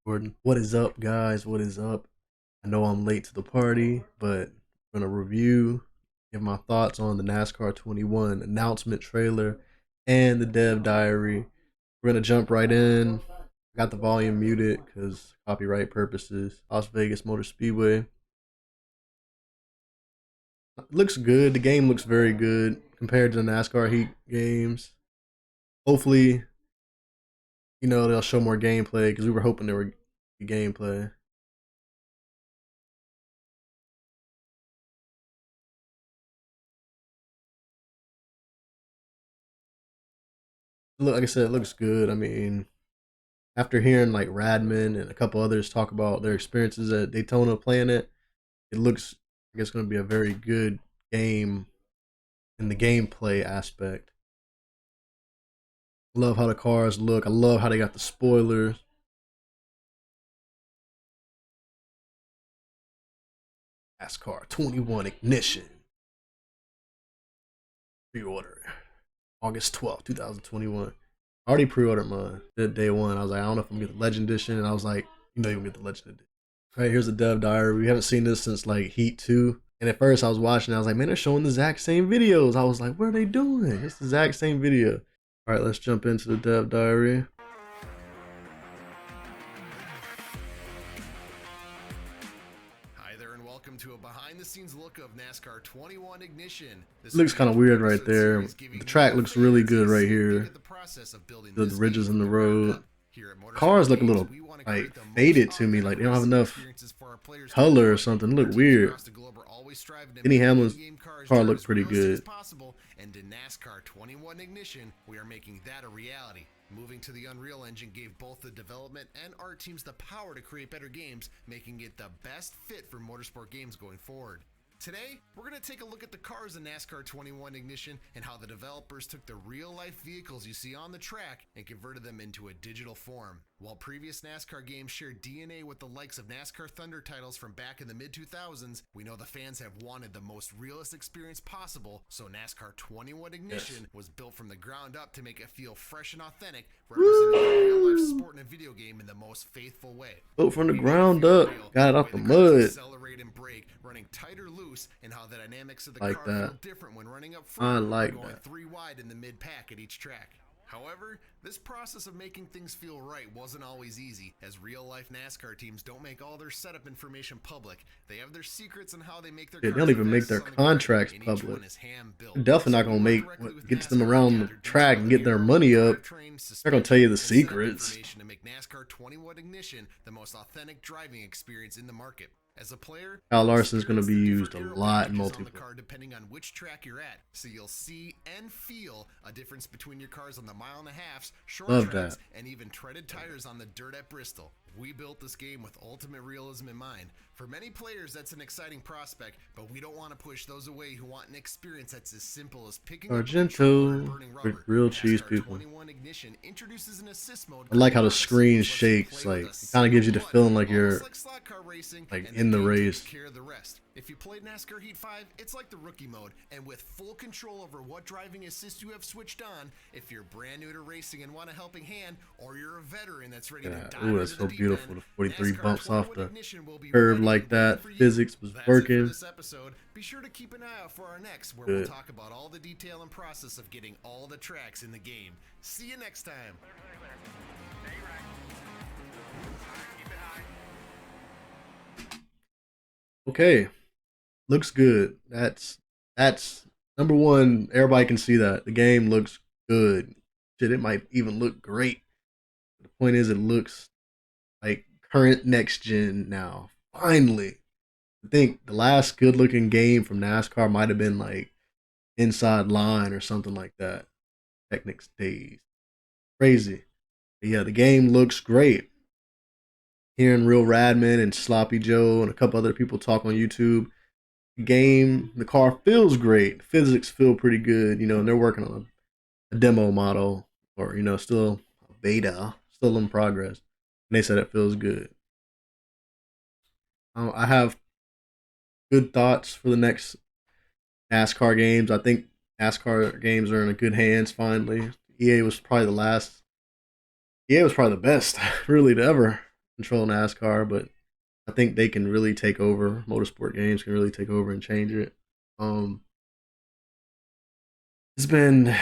Jordan. What is up, guys? What is up? I know I'm late to the party, but I'm gonna review, give my thoughts on the NASCAR 21 announcement trailer and the dev diary. We're gonna jump right in. I got the volume muted because copyright purposes. Las Vegas Motor Speedway. It looks good. The game looks very good compared to the NASCAR Heat games. Hopefully, they'll show more gameplay because we were hoping there would be gameplay. Look, like I said, it looks good. I mean, after hearing like Radman and a couple others talk about their experiences at Daytona playing it, it looks like it's going to be a very good game in the gameplay aspect. Love how the cars look. I love how they got the spoilers. NASCAR 21 Ignition. Pre-order. August 12th, 2021. I already pre-ordered mine. Did day one. I was like, I don't know if I'm gonna get the Legend Edition, and I was like, you're gonna get the Legend Edition. All right, here's the dev diary. We haven't seen this since like Heat 2. And at first I was watching, I was like, man, they're showing the exact same videos. I was like, what are they doing? It's the exact same video. All right, let's jump into the dev diary. Hi there and welcome to a behind-the-scenes look of NASCAR 21 Ignition. This looks kind of weird right there. The track looks really good right here. The ridges in the road. Cars look a little like faded to me, like they don't have enough color or something. They look weird. Denny Hamlin's car looked pretty good. And in NASCAR 21 Ignition, we are making that a reality. Moving to the Unreal Engine gave both the development and art teams the power to create better games, making it the best fit for motorsport games going forward. Today, we're going to take a look at the cars in NASCAR 21 Ignition and how the developers took the real-life vehicles you see on the track and converted them into a digital form. While previous NASCAR games shared DNA with the likes of NASCAR Thunder titles from back in the mid-2000s, we know the fans have wanted the most realist experience possible, so NASCAR 21 Ignition was built from the ground up to make it feel fresh and authentic, representing a real-life sport in a video game in the most faithful way. Built from the ground up, got it off the mud. Accelerate and brake, running tight or loose, and how the dynamics of the car feel different when running up I front, like going that. 3 wide in the mid-pack at each track. However, this process of making things feel right wasn't always easy, as real-life NASCAR teams don't make all their setup information public. They have their secrets on how they make their cars. They don't even make their contracts public. They're definitely not gonna make what gets them around the track and get their money up. They're gonna tell you the secrets. To make NASCAR 21 Ignition the most authentic driving experience in the market. As a player, Kyle Larson's going to be used a lot in multiplayer. Depending on which track you're at, so you'll see and feel a difference between your cars on the mile and a halfs, short tracks, and even treaded tires on the dirt at Bristol. We built this game with ultimate realism in mind. For many players, that's an exciting prospect, but we don't want to push those away who want an experience that's as simple as picking up Argento, grilled cheese people. I like how the screen shakes, like it kind of gives you the feeling like you're like in the race. If you played NASCAR Heat 5, it's like the rookie mode, and with full control over what driving assist you have switched on. If you're brand new to racing and want a helping hand, or you're a veteran that's ready to dive ooh, that's so beautiful. The 43 NASCAR bumps off the 21 will be curve ready like that. for you. Physics was That's it for working. this episode. Be sure to keep an eye out for our next, where we'll talk about all the detail and process of getting all the tracks in the game. See you next time. Okay, looks good. That's number one. Everybody can see that the game looks good. Shit, it might even look great. The point is, it looks like current next gen now. Finally, I think the last good looking game from NASCAR might have been like Inside Line or something like that. Technics days, crazy. But yeah, the game looks great. Hearing Real Radman and Sloppy Joe and a couple other people talk on YouTube, the car feels great. Physics feel pretty good, and they're working on a demo model, or still a beta, still in progress. And they said it feels good. I have good thoughts for the next NASCAR games. I think NASCAR games are in a good hands finally. EA was probably the last Yeah, it was probably the best really to ever control NASCAR, but I think they can really take over. Motorsport games can really take over and change it. Um, it's been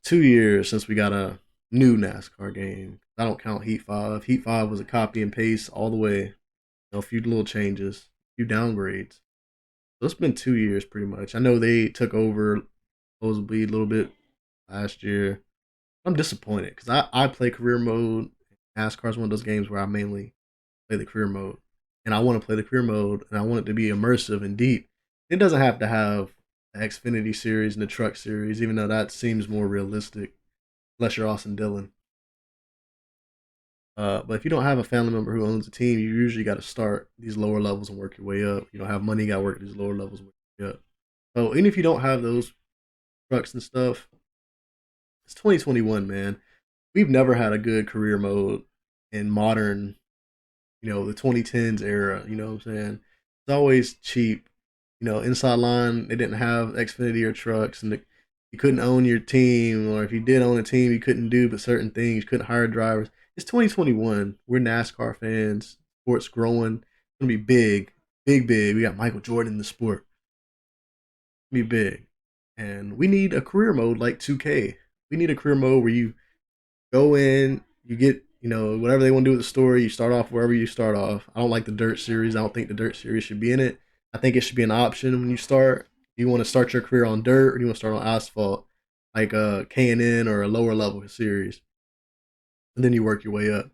2 years since we got a new NASCAR game. I don't count Heat Five. Heat Five was a copy and paste all the way. A few little changes, a few downgrades. So it's been 2 years pretty much. I know they took over supposedly a little bit last year. I'm disappointed because I play career mode. NASCAR is one of those games where I mainly play the career mode, and I want to play the career mode, and I want it to be immersive and deep. It doesn't have to have the Xfinity series and the Truck series, even though that seems more realistic, unless you're Austin Dillon. But if you don't have a family member who owns a team, you usually got to start these lower levels and work your way up. You don't have money, you got to work these lower levels and work your way up. So even if you don't have those trucks and stuff, it's 2021, man. We've never had a good career mode in modern, the 2010s era. You know what I'm saying? It's always cheap. Inside line, they didn't have Xfinity or trucks, and you couldn't own your team, or if you did own a team, you couldn't do but certain things. You couldn't hire drivers. It's 2021. We're NASCAR fans. Sports growing. It's gonna be big, big, big. We got Michael Jordan in the sport. It's gonna be big, and we need a career mode like 2K. We need a career mode where you go in, you get whatever they want to do with the story. You start off wherever you start off. I don't like the Dirt series. I don't think the Dirt series should be in it. I think it should be an option when you start. Do you want to start your career on dirt or do you want to start on asphalt, like a K&N or a lower level series? And then you work your way up,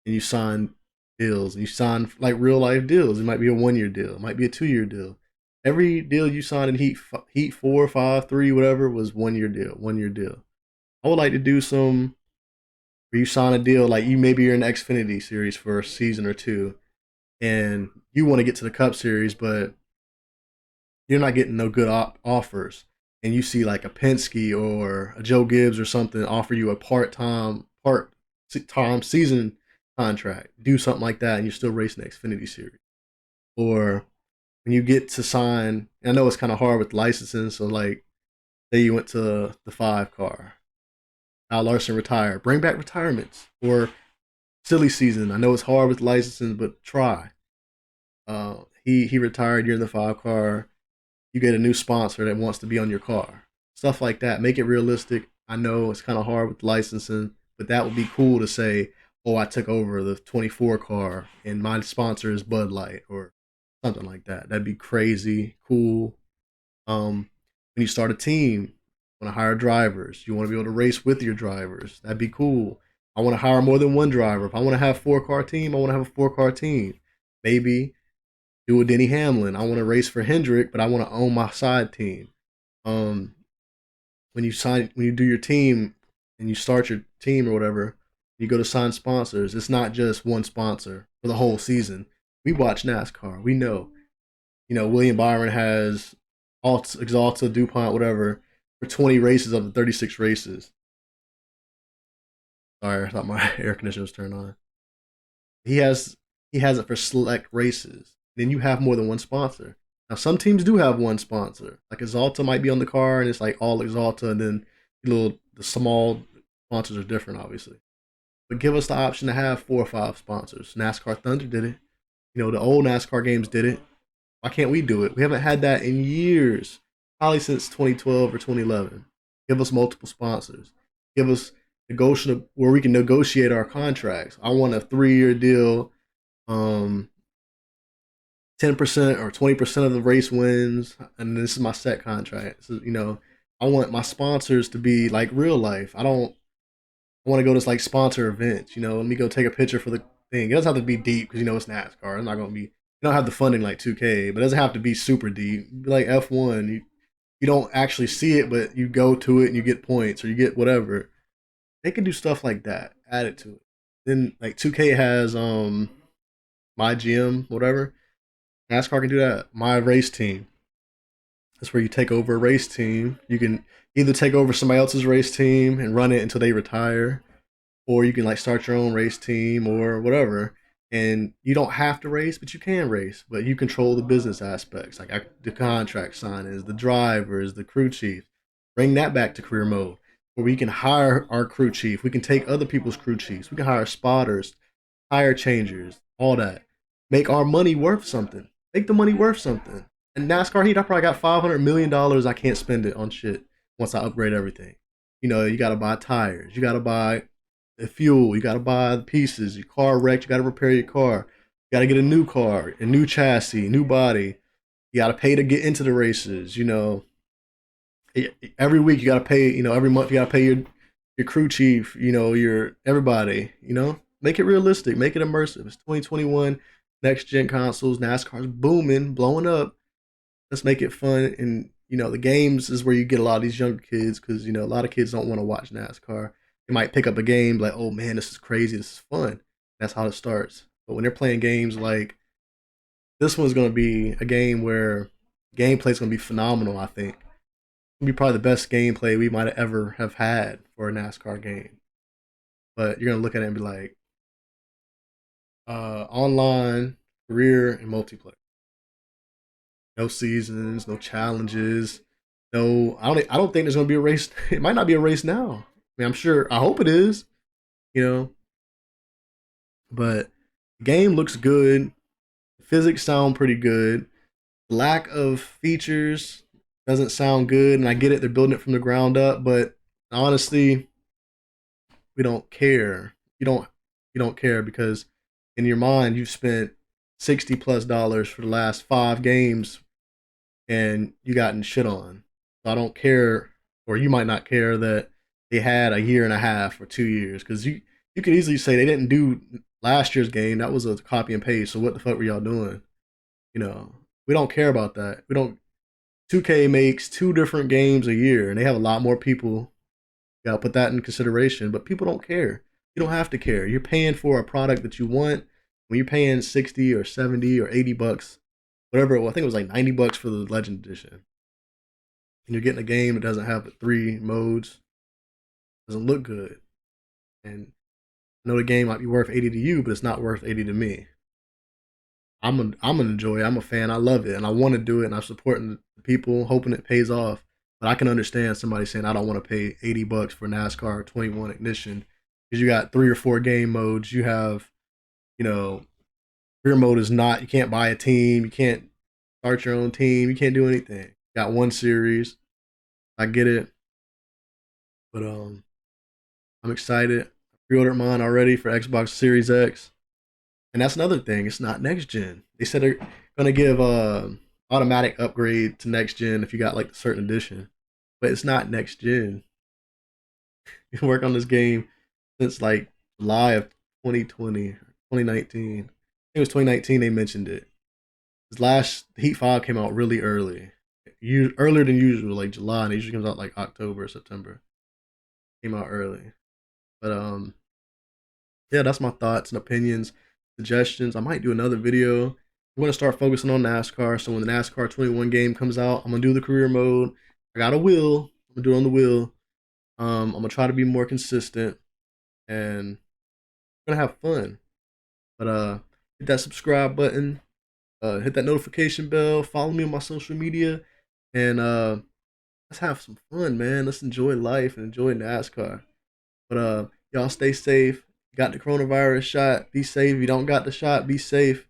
and you sign deals, and you sign like real life deals. It might be a 1 year deal, it might be a 2 year deal. Every deal you signed in Heat 4, 5, 3, whatever was 1 year deal, 1 year deal. I would like to do some where you sign a deal like you're in the Xfinity series for a season or two, and you want to get to the Cup series, but you're not getting no good offers, and you see like a Penske or a Joe Gibbs or something offer you a part time season contract, do something like that, and you're still racing the Xfinity series. Or when you get to sign, I know it's kind of hard with licensing, so like say you went to the 5 car, Al Larson retired, bring back retirements or silly season. I know it's hard with licensing, but try. He retired. You're in the 5 car. You get a new sponsor that wants to be on your car. Stuff like that. Make it realistic. I know it's kind of hard with licensing, but that would be cool to say, oh, I took over the 24 car and my sponsor is Bud Light or something like that. That'd be crazy cool. When you start a team, you want to hire drivers. You want to be able to race with your drivers. That'd be cool. I want to hire more than one driver. If I want to have 4 car team, I want to have a 4 car team. Maybe do a Denny Hamlin. I want to race for Hendrick, but I want to own my side team. Um, when you do your team and you start your team or whatever, you go to sign sponsors. It's not just one sponsor for the whole season. We watch NASCAR. We know. William Byron has Exalta, DuPont, whatever, for 20 races of the 36 races. Sorry, I thought my air conditioner was turned on. He has he has it for select races. Then you have more than one sponsor. Now some teams do have one sponsor. Like Exalta might be on the car and it's like all Exalta, and then the small sponsors are different obviously. But give us the option to have 4 or 5 sponsors. NASCAR Thunder did it. The old NASCAR games did it. Why can't we do it? We haven't had that in years, probably since 2012 or 2011. Give us multiple sponsors. Give us negotiable where we can negotiate our contracts. I want a 3 year deal. 10% or 20% of the race wins, and this is my set contract. So I want my sponsors to be like real life. I don't I want to go to like sponsor events. Let me go take a picture for the thing. It doesn't have to be deep because it's NASCAR. It's not gonna be. You don't have the funding like 2K, but it doesn't have to be super deep. Be like F1. You don't actually see it, but you go to it and you get points or you get whatever. They can do stuff like that. Add it to it. Then like 2K has my GM whatever. NASCAR can do that. My race team. That's where you take over a race team. You can either take over somebody else's race team and run it until they retire, or you can like start your own race team or whatever. And you don't have to race, but you can race. But you control the business aspects, like the contract signings, the drivers, the crew chief. Bring that back to career mode. where we can hire our crew chief. We can take other people's crew chiefs. We can hire spotters, tire changers, all that. Make our money worth something. Make the money worth something. And NASCAR Heat, I probably got $500 million. I can't spend it on shit once I upgrade everything. You got to buy tires. You got to buy the fuel. You got to buy the pieces. Your car wrecked. You got to repair your car. You got to get a new car, a new chassis, new body. You got to pay to get into the races. Every week you got to pay. Every month you got to pay your crew chief. Your everybody. Make it realistic. Make it immersive. It's 2021. Next gen consoles. NASCAR's booming, blowing up. Let's make it fun. And the games is where you get a lot of these younger kids because a lot of kids don't want to watch NASCAR. They might pick up a game like, oh man, this is crazy. This is fun. That's how it starts. But when they're playing games like this one's going to be a game where gameplay is going to be phenomenal. I think it'll be probably the best gameplay we might ever have had for a NASCAR game. But you're going to look at it and be like, online, career, and multiplayer. No seasons, no challenges, no. I don't think there's going to be a race. It might not be a race now. I mean, I'm sure. I hope it is. You know, but the game looks good. Physics sound pretty good. Lack of features doesn't sound good, and I get it. They're building it from the ground up, but honestly, we don't care. You don't care because in your mind you've spent $60+ for the last 5 games and you gotten shit on. So I don't care, or you might not care that they had a year and a half or 2 years because you could easily say they didn't do last year's game. That was a copy and paste. So what the fuck were y'all doing? We don't care about that. We don't. 2K makes 2 different games a year, and they have a lot more people. You gotta put that in consideration. But people don't care. You don't have to care. You're paying for a product that you want. When you're paying 60 or 70 or $80, whatever. Well, I think it was like $90 for the Legend Edition, and you're getting a game that doesn't have 3 modes, doesn't look good. And I know the game might be worth 80 to you, but it's not worth 80 to me. I'm gonna enjoy it. I'm a fan. I love it, and I want to do it, and I'm supporting the people, hoping it pays off. But I can understand somebody saying I don't want to pay $80 for NASCAR 21 Ignition because you got 3 or 4 game modes. You have, you know, career mode is not. You can't buy a team. You can't start your own team. You can't do anything. You got one series. I get it, but I'm excited. I pre-ordered mine already for Xbox Series X. And that's another thing. It's not next gen. They said they're gonna give automatic upgrade to next gen if you got like a certain edition, but it's not next gen. You can work on this game since like July of 2020, 2019. I think it was 2019 they mentioned it. This last Heat 5 came out really early, earlier than usual, like July, and it usually comes out like October or September. Came out early, but yeah, that's my thoughts and opinions, suggestions. I might do another video. I'm gonna start focusing on NASCAR. So when the NASCAR 21 game comes out, I'm gonna do the career mode. I got a wheel. I'm gonna do it on the wheel. I'm gonna try to be more consistent and I'm gonna have fun. But hit that subscribe button, hit that notification bell, follow me on my social media, and let's have some fun, man. Let's enjoy life and enjoy NASCAR. But y'all stay safe. You got the coronavirus shot, be safe. If you don't got the shot, be safe.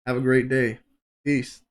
Have a great day. Peace.